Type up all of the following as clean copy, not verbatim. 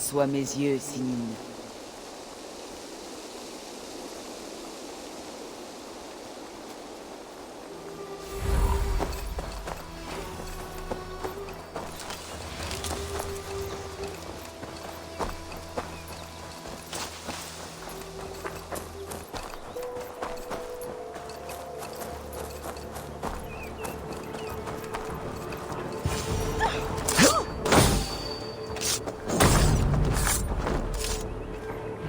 Sois mes yeux, Sinine.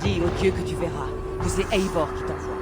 Dis au dieu que tu verras que c'est Eivor qui t'envoie.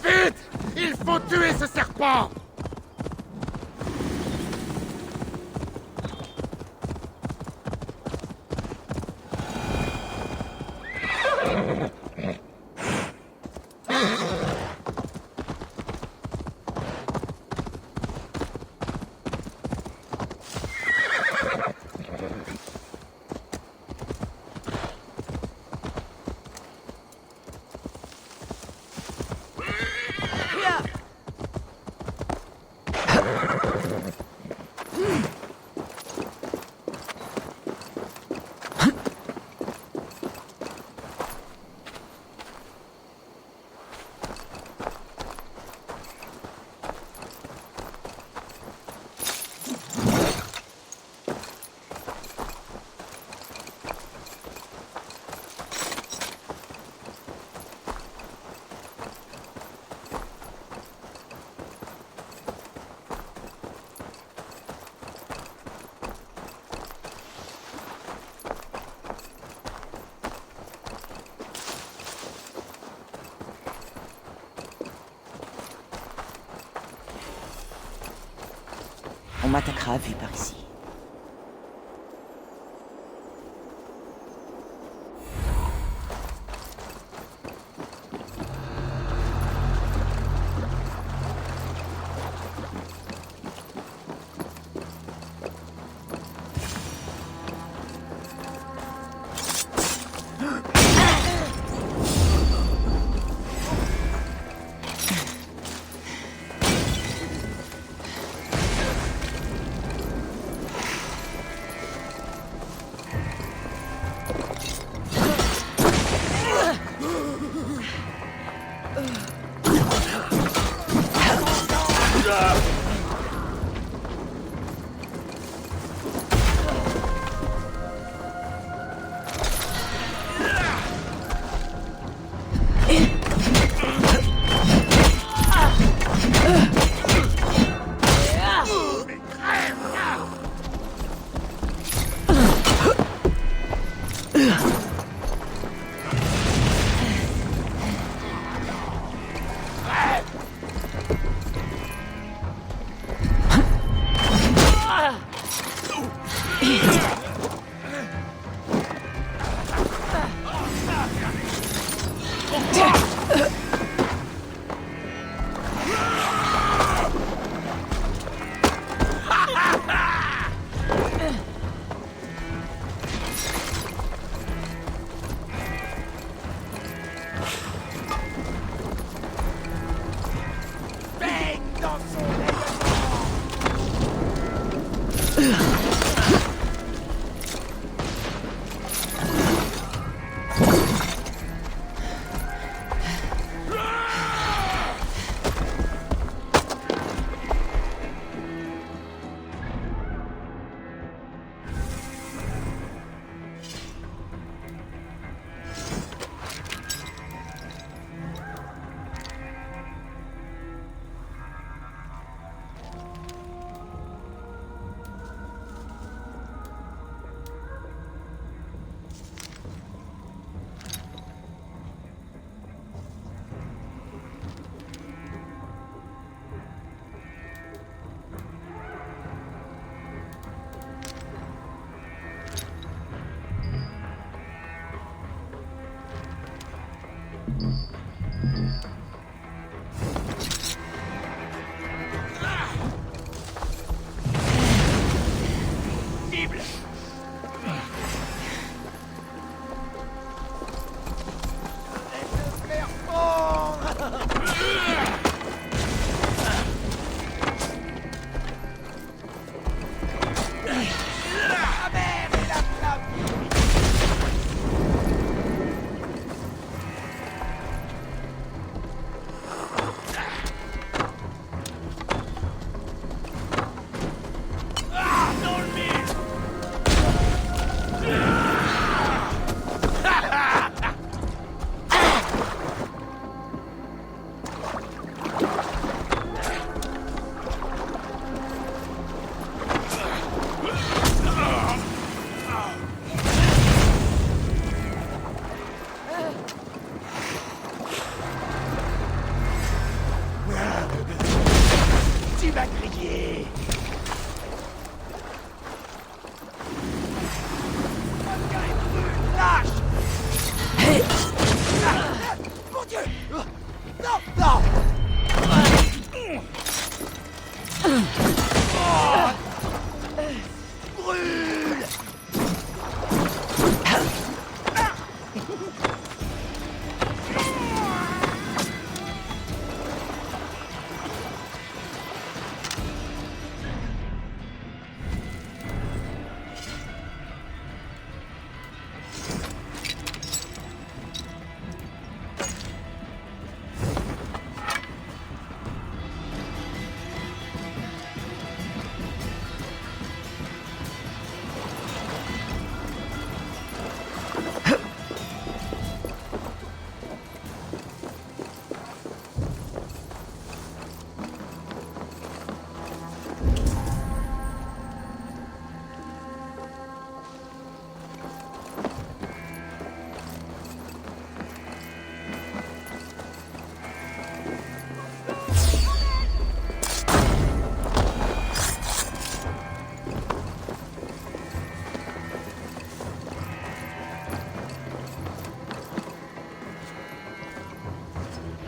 Vite! Il faut tuer ce serpent! On m'attaquera à vue par ici.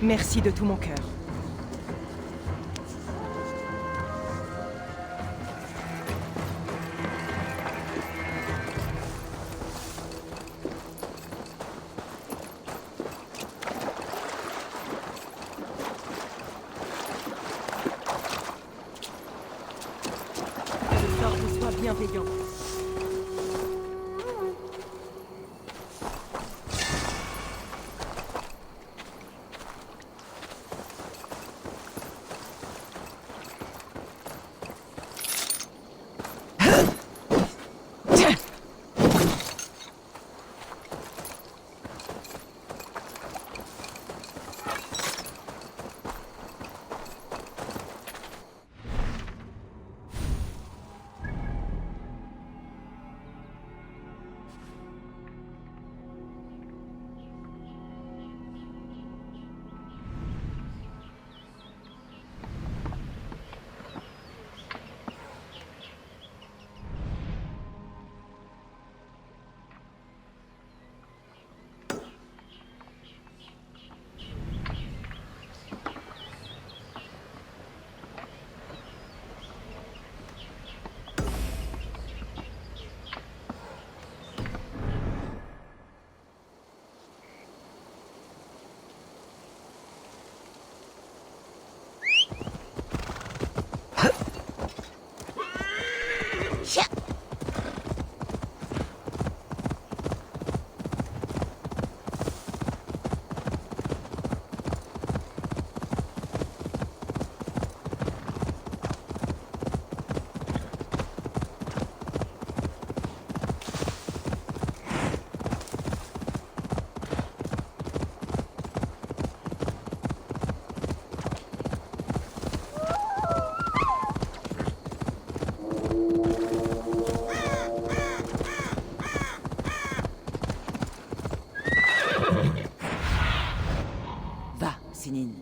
Merci de tout mon cœur. Que le sort vous soit bienveillant. Va, Sénine.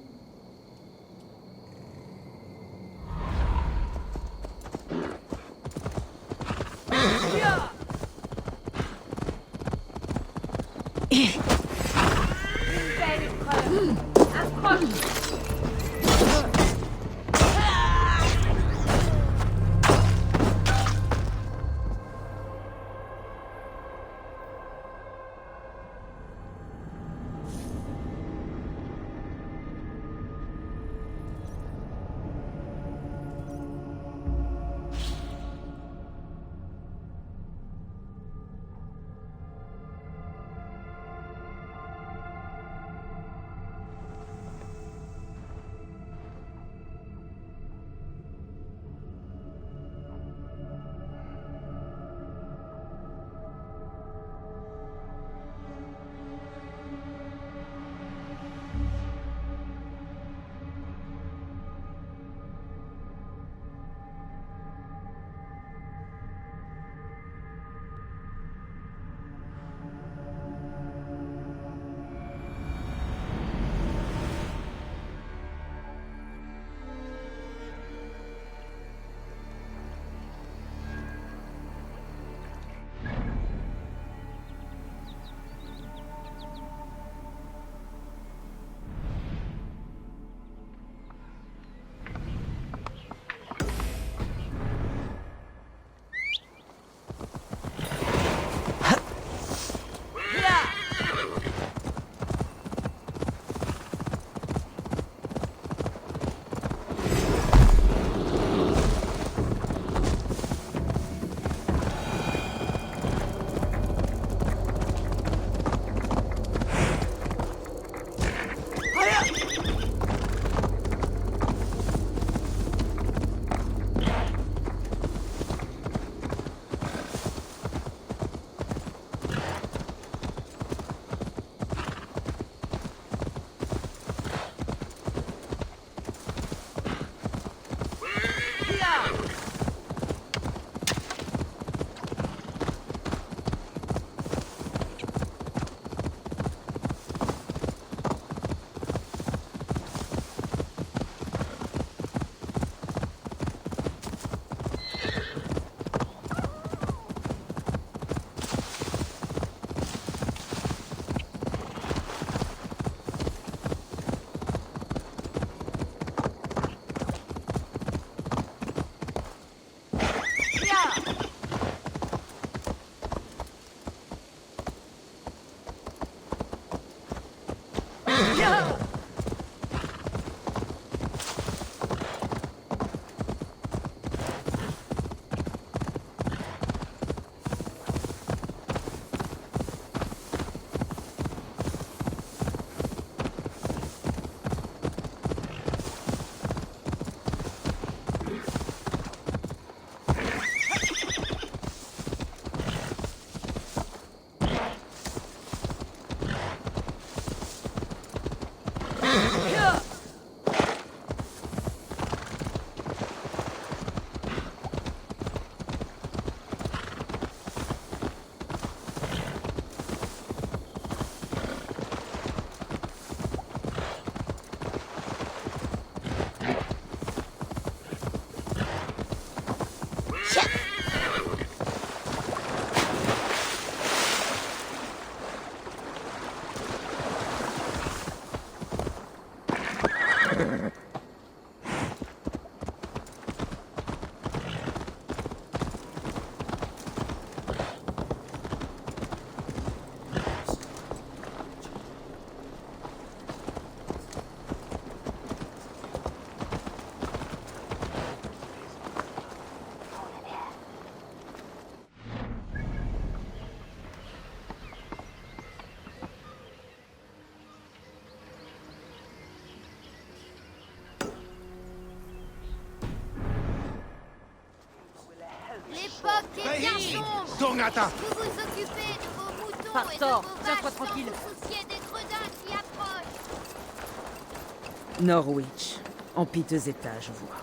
bien sombre. Tornata! Vous vous occupez de vos moutons Par et de tort, vos tiens-toi vaches sans tranquille. vous soucier des gredins qui approchent. Norwich, en piteux état, je vois.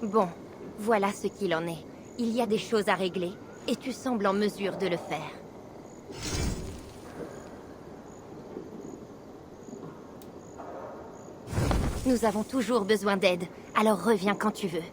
Bon, voilà ce qu'il en est. Il y a des choses à régler, et tu sembles en mesure de le faire. Nous avons toujours besoin d'aide, alors reviens quand tu veux.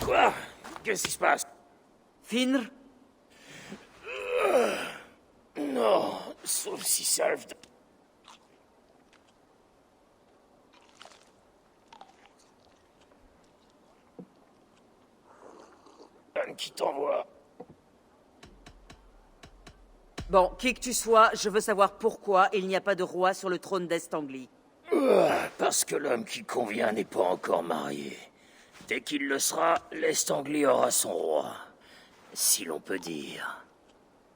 Quoi? Qu'est-ce qui se passe? Finr? Non, sauf si Salve... qui t'envoie. Bon, qui que tu sois, je veux savoir pourquoi il n'y a pas de roi sur le trône d'Est-Anglie. Parce que l'homme qui convient n'est pas encore marié. Dès qu'il le sera, l'Est-Anglie aura son roi. Si l'on peut dire.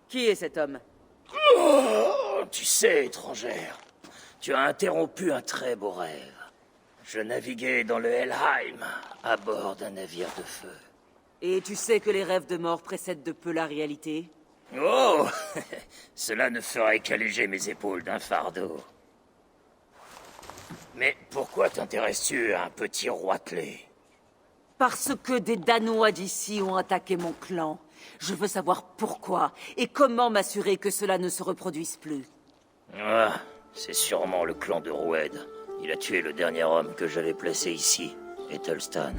Qui est cet homme? Oh, tu sais, étrangère, tu as interrompu un très beau rêve. Je naviguais dans le Helheim, à bord d'un navire de feu. Et tu sais que les rêves de mort précèdent de peu la réalité? Oh, cela ne ferait qu'alléger mes épaules d'un fardeau. Mais pourquoi t'intéresses-tu à un petit roitelet? Parce que des Danois d'ici ont attaqué mon clan. Je veux savoir pourquoi et comment m'assurer que cela ne se reproduise plus. Ah, c'est sûrement le clan de Roued. Il a tué le dernier homme que j'avais placé ici, Ethelstan.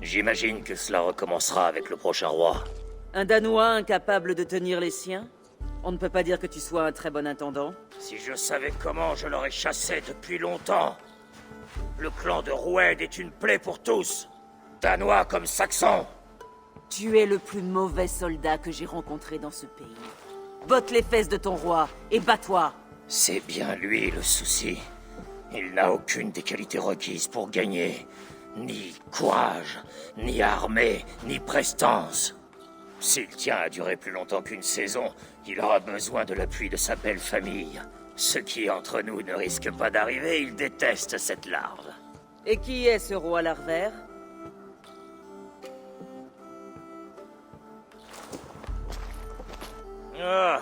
J'imagine que cela recommencera avec le prochain roi. Un Danois incapable de tenir les siens? On ne peut pas dire que tu sois un très bon intendant. Si je savais comment, je l'aurais chassé depuis longtemps. Le clan de Roued est une plaie pour tous. Danois comme Saxons. Tu es le plus mauvais soldat que j'ai rencontré dans ce pays. Botte les fesses de ton roi et bats-toi. C'est bien lui le souci. Il n'a aucune des qualités requises pour gagner. Ni courage, ni armée, ni prestance. S'il tient à durer plus longtemps qu'une saison, il aura besoin de l'appui de sa belle famille. Ce qui, entre nous, ne risque pas d'arriver, il déteste cette larve. Et qui est ce roi larvaire? Ah,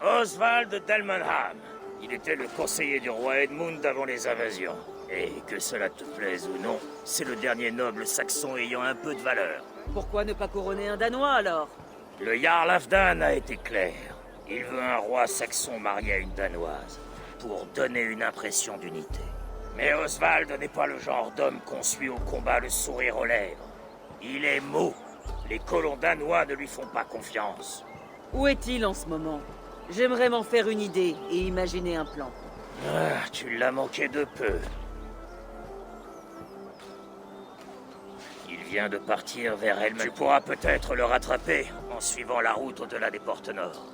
Oswald d'Elmenham. Il était le conseiller du roi Edmund avant les invasions. Et que cela te plaise ou non, c'est le dernier noble saxon ayant un peu de valeur. Pourquoi ne pas couronner un Danois alors? Le Jarl Halfdan a été clair. Il veut un roi saxon marié à une Danoise, pour donner une impression d'unité. Mais Oswald n'est pas le genre d'homme qu'on suit au combat le sourire aux lèvres. Il est mou. Les colons danois ne lui font pas confiance. Où est-il en ce moment? J'aimerais m'en faire une idée et imaginer un plan. Ah, tu l'as manqué de peu. Il vient de partir vers elle. Tu pourras peut-être le rattraper en suivant la route au-delà des portes nord.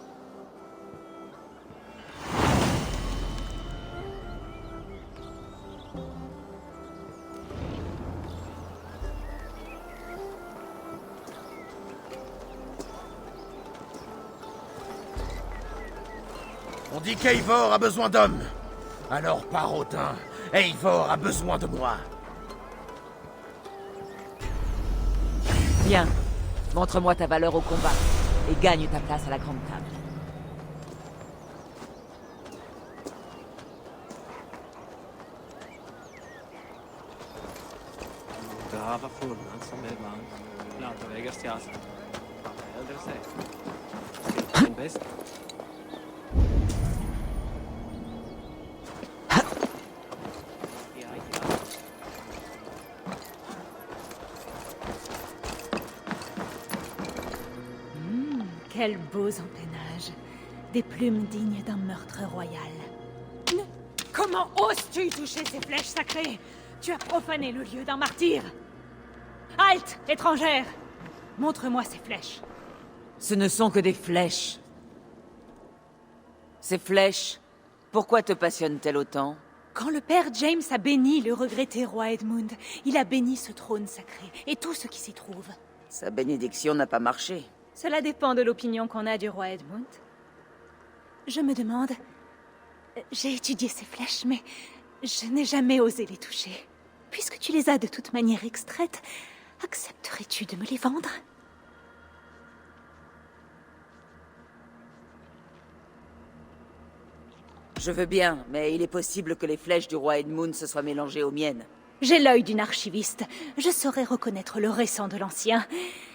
On dit qu'Eivor a besoin d'hommes. Alors par Odin, Eivor a besoin de moi. Viens, montre-moi ta valeur au combat et gagne ta place à la grande table. Grava fornan som är varm. Quels beaux empennages. Des plumes dignes d'un meurtre royal. Comment oses-tu toucher ces flèches sacrées? Tu as profané le lieu d'un martyr. Halte, étrangère! Montre-moi ces flèches. Ce ne sont que des flèches. Ces flèches, pourquoi te passionnent-elles autant? Quand le père James a béni le regretté roi Edmund, il a béni ce trône sacré et tout ce qui s'y trouve. Sa bénédiction n'a pas marché. Cela dépend de l'opinion qu'on a du roi Edmund. Je me demande... J'ai étudié ces flèches, mais je n'ai jamais osé les toucher. Puisque tu les as de toute manière extraites, accepterais-tu de me les vendre? Je veux bien, mais il est possible que les flèches du roi Edmund se soient mélangées aux miennes. J'ai l'œil d'une archiviste. Je saurai reconnaître le récent de l'ancien.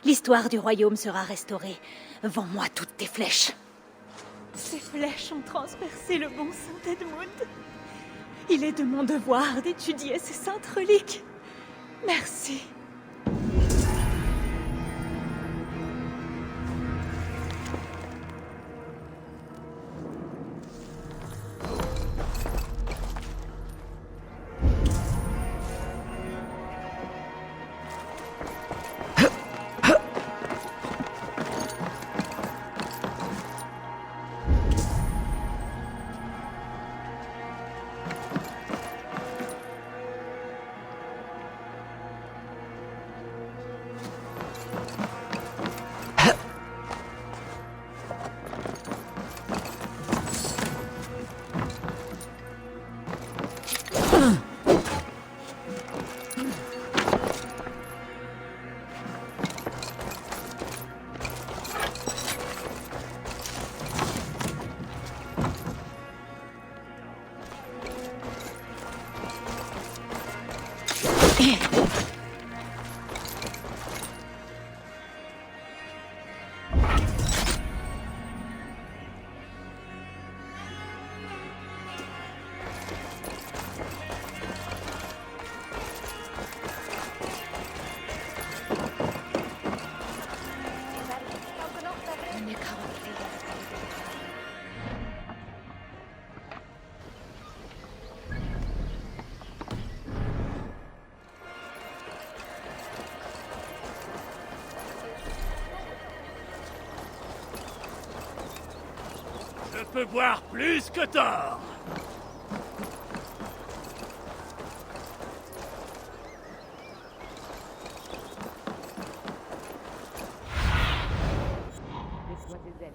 L'histoire du royaume sera restaurée. Vends-moi toutes tes flèches. Ces flèches ont transpercé le bon saint Edmund. Il est de mon devoir d'étudier ces saintes reliques. Merci. Je peux boire plus que tort. Laisse-moi tes ailes.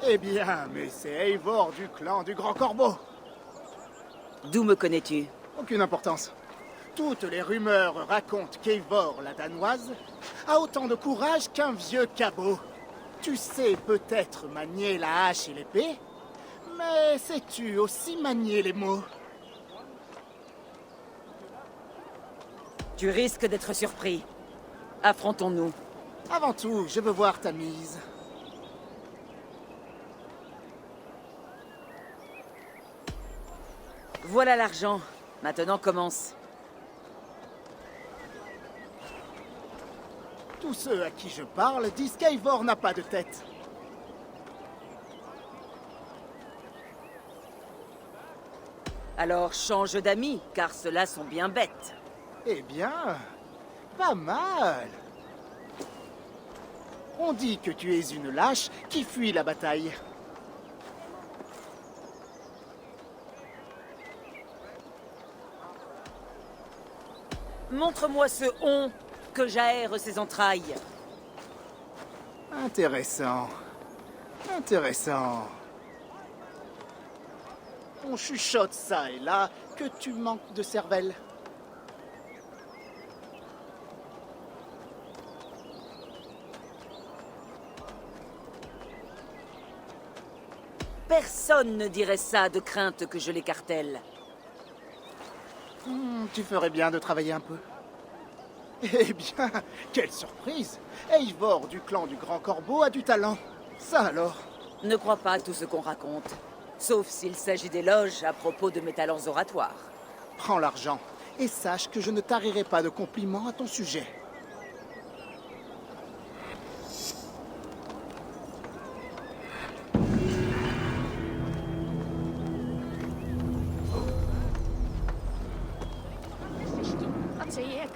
Eh bien, mais c'est Eivor du clan du Grand Corbeau. D'où me connais-tu? Aucune importance. Toutes les rumeurs racontent qu'Eivor, la Danoise, a autant de courage qu'un vieux cabot. Tu sais peut-être manier la hache et l'épée, mais sais-tu aussi manier les mots? Tu risques d'être surpris. Affrontons-nous. Avant tout, je veux voir ta mise. Voilà l'argent. Maintenant commence. Tous ceux à qui je parle disent qu'Eivor n'a pas de tête. Alors change d'amis, car ceux-là sont bien bêtes. Eh bien, pas mal. On dit que tu es une lâche qui fuit la bataille. Montre-moi ce on que j'aère ses entrailles. Intéressant. Intéressant. On chuchote ça et là que tu manques de cervelle. Personne ne dirait ça de crainte que je l'écartèle. Tu ferais bien de travailler un peu. Eh bien, quelle surprise! Eivor du clan du Grand Corbeau a du talent. Ça alors? Ne crois pas tout ce qu'on raconte. Sauf s'il s'agit d'éloges à propos de mes talents oratoires. Prends l'argent et sache que je ne tarirai pas de compliments à ton sujet. Hvað segi ég?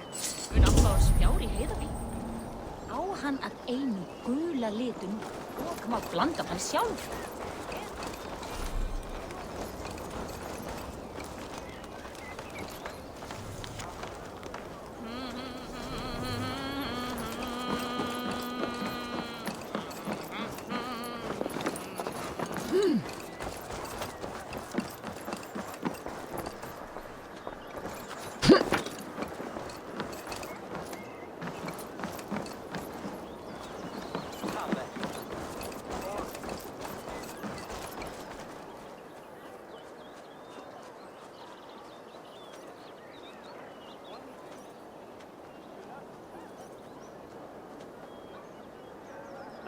Mun alltaf spjár í heiðavík. Á hann að einu gula litun og má blanda hann sjálf.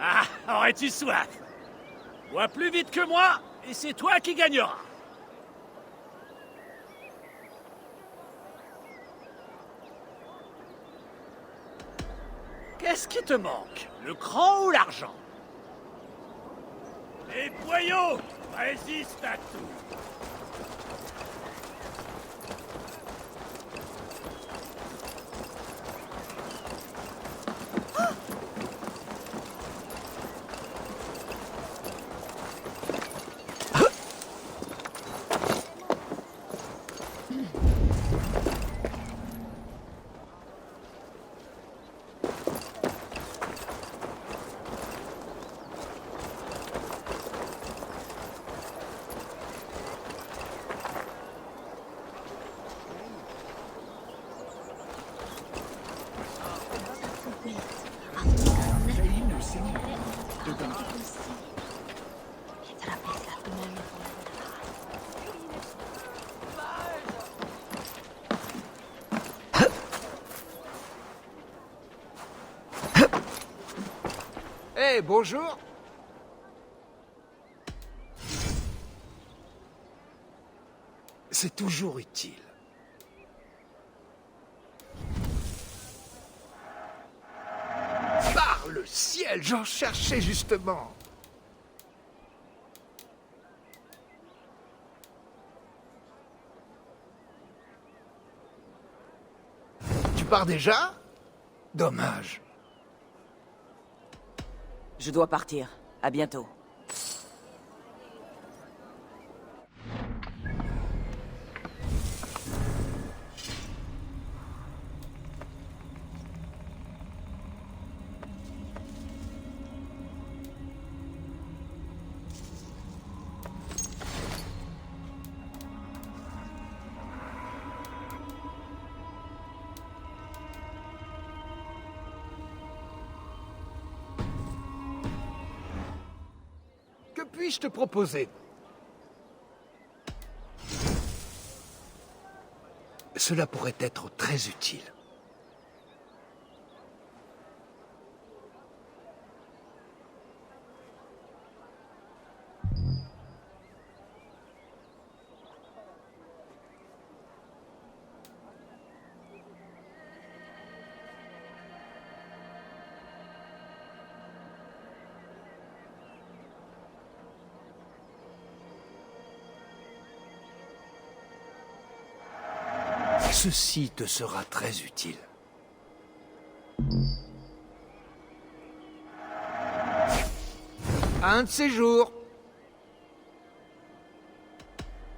Ah, aurais-tu soif? Bois plus vite que moi, et c'est toi qui gagneras. Qu'est-ce qui te manque? Le cran ou l'argent? Les boyaux résistent à tout. Hey, bonjour. C'est toujours utile. Par le ciel, j'en cherchais justement. Tu pars déjà? Dommage. Je dois partir. À bientôt. Que puis-je te proposer? Cela pourrait être très utile. Ceci te sera très utile. Un de ces jours.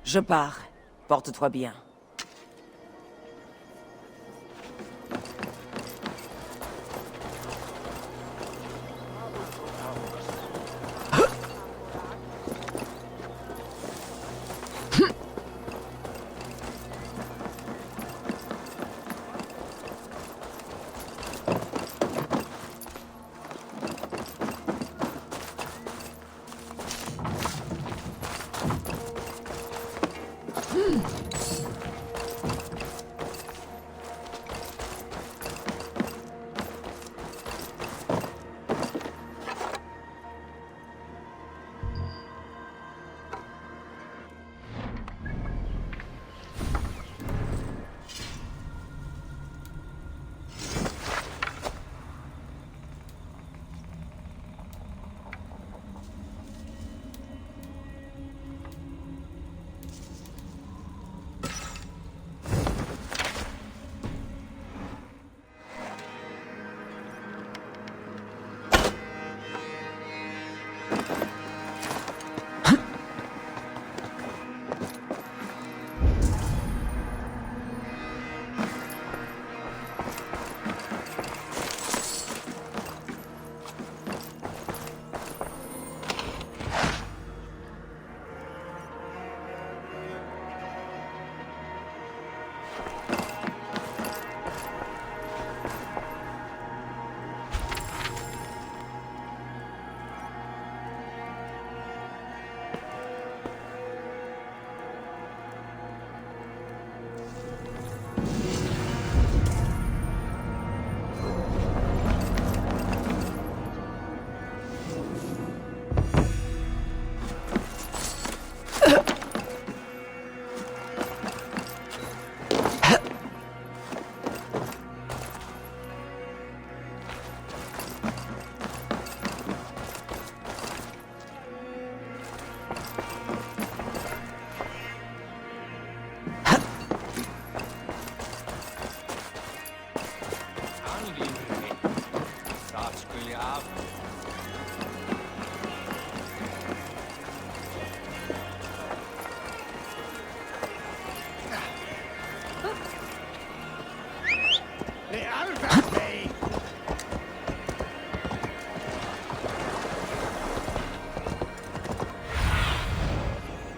Je pars. Porte-toi bien.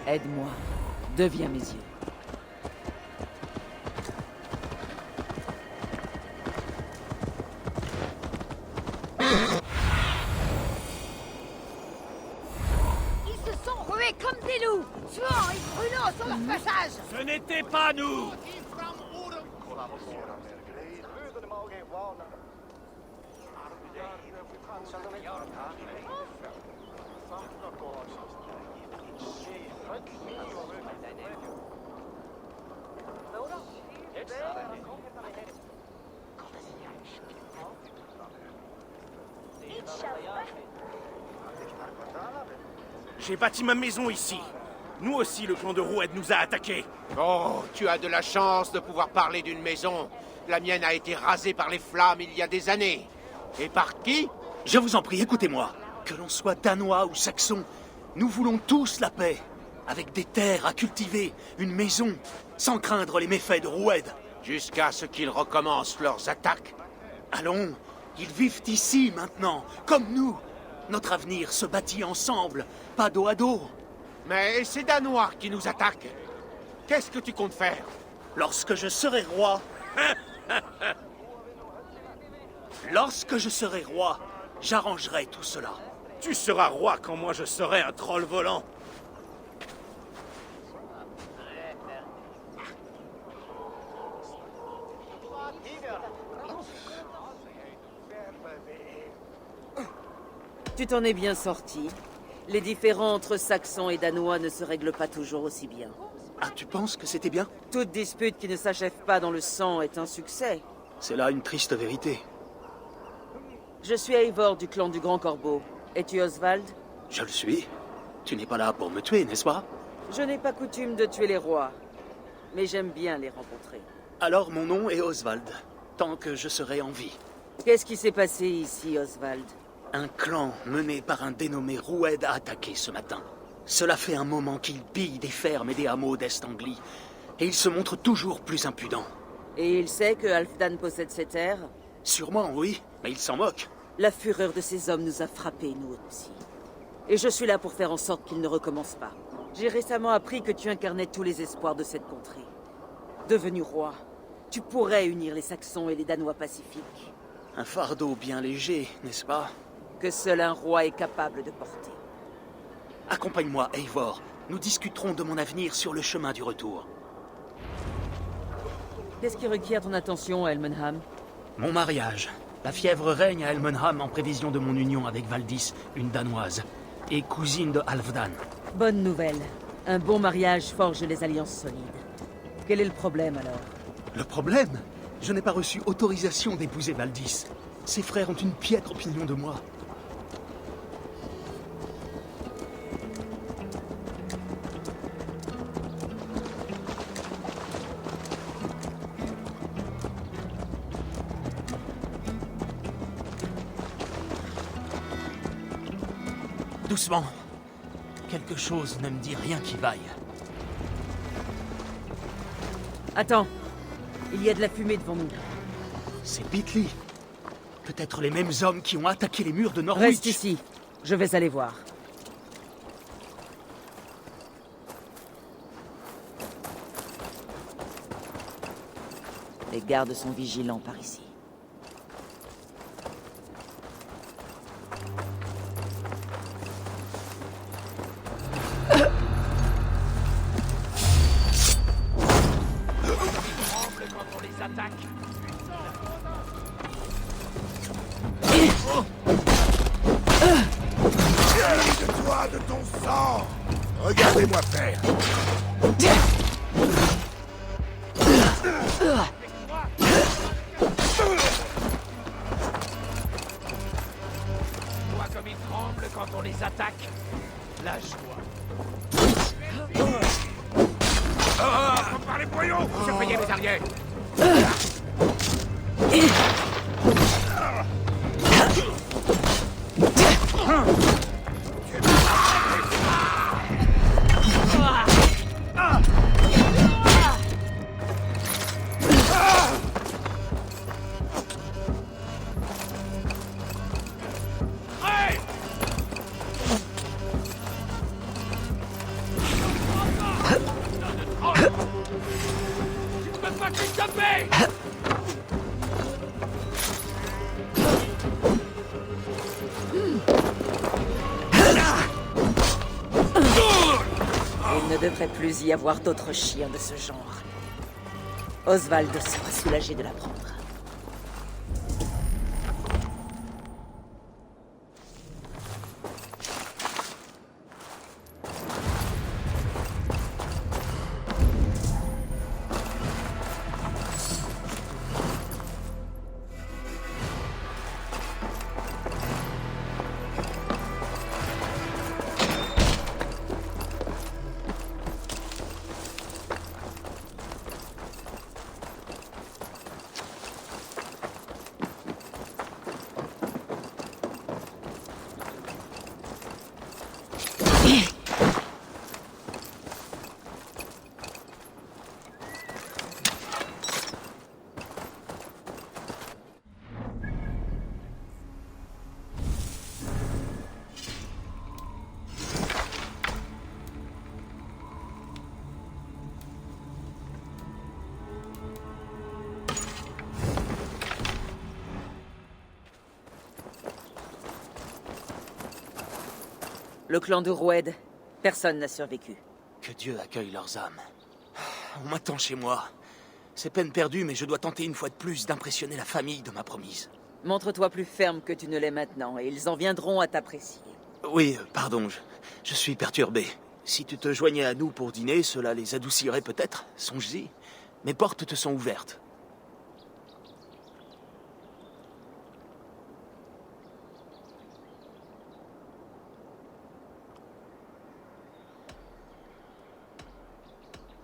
Aide-moi. Deviens mes yeux. Ils se sont rués comme des loups, tuant et brûlant sur leur passage. Ce n'était pas nous! J'ai bâti ma maison ici. Nous aussi, le clan de Roued nous a attaqués. Oh, tu as de la chance de pouvoir parler d'une maison. La mienne a été rasée par les flammes il y a des années. Et par qui? Je vous en prie, écoutez-moi. Que l'on soit danois ou saxon, nous voulons tous la paix. Avec des terres à cultiver, une maison, sans craindre les méfaits de Roued. Jusqu'à ce qu'ils recommencent leurs attaques. Allons, ils vivent ici maintenant, comme nous. Notre avenir se bâtit ensemble, pas dos à dos. Mais ces Danois qui nous attaquent, qu'est-ce que tu comptes faire? Lorsque je serai roi... Lorsque je serai roi, j'arrangerai tout cela. Tu seras roi quand moi je serai un troll volant. Tu t'en es bien sorti. Les différends entre Saxons et Danois ne se règlent pas toujours aussi bien. Ah, tu penses que c'était bien? Toute dispute qui ne s'achève pas dans le sang est un succès. C'est là une triste vérité. Je suis Eivor du clan du Grand Corbeau. Es-tu Oswald? Je le suis. Tu n'es pas là pour me tuer, n'est-ce pas? Je n'ai pas coutume de tuer les rois, mais j'aime bien les rencontrer. Alors mon nom est Oswald, tant que je serai en vie. Qu'est-ce qui s'est passé ici, Oswald? Un clan mené par un dénommé Roued a attaqué ce matin. Cela fait un moment qu'il pille des fermes et des hameaux d'Est-Anglie, et il se montre toujours plus impudent. Et il sait que Halfdan possède ces terres? Sûrement, oui, mais il s'en moque. La fureur de ces hommes nous a frappés, nous aussi. Et je suis là pour faire en sorte qu'ils ne recommencent pas. J'ai récemment appris que tu incarnais tous les espoirs de cette contrée. Devenu roi, tu pourrais unir les Saxons et les Danois pacifiques. Un fardeau bien léger, n'est-ce pas? Que seul un roi est capable de porter. Accompagne-moi, Eivor. Nous discuterons de mon avenir sur le chemin du retour. Qu'est-ce qui requiert ton attention, Elmenham? Mon mariage. La fièvre règne à Elmenham en prévision de mon union avec Valdis, une Danoise, et cousine de Halfdan. Bonne nouvelle. Un bon mariage forge les alliances solides. Quel est le problème, alors? Le problème? Je n'ai pas reçu autorisation d'épouser Valdis. Ses frères ont une piètre opinion de moi. Doucement. Quelque chose ne me dit rien qui vaille. Attends. Il y a de la fumée devant nous. C'est Bitly. Peut-être les mêmes hommes qui ont attaqué les murs de Norwich. Reste ici. Je vais aller voir. Les gardes sont vigilants par ici. Toi de ton sang! Regardez-moi faire! Vois comme ils tremblent quand on les attaque. La joie. Par les boyaux! Surveillez les arrières! Il ne devrait plus y avoir d'autres chiens de ce genre. Oswald sera soulagé de l'apprendre. Le clan de Roued, personne n'a survécu. Que Dieu accueille leurs âmes. On m'attend chez moi. C'est peine perdue, mais je dois tenter une fois de plus d'impressionner la famille de ma promise. Montre-toi plus ferme que tu ne l'es maintenant, et ils en viendront à t'apprécier. Oui, pardon, je suis perturbé. Si tu te joignais à nous pour dîner, cela les adoucirait peut-être, songe-y. Mes portes te sont ouvertes.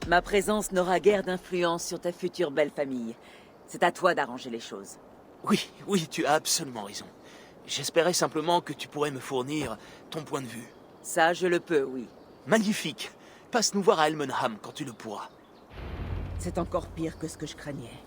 Ma présence n'aura guère d'influence sur ta future belle famille. C'est à toi d'arranger les choses. Oui, oui, tu as absolument raison. J'espérais simplement que tu pourrais me fournir ton point de vue. Ça, je le peux, oui. Magnifique. Passe nous voir à Elmenham quand tu le pourras. C'est encore pire que ce que je craignais.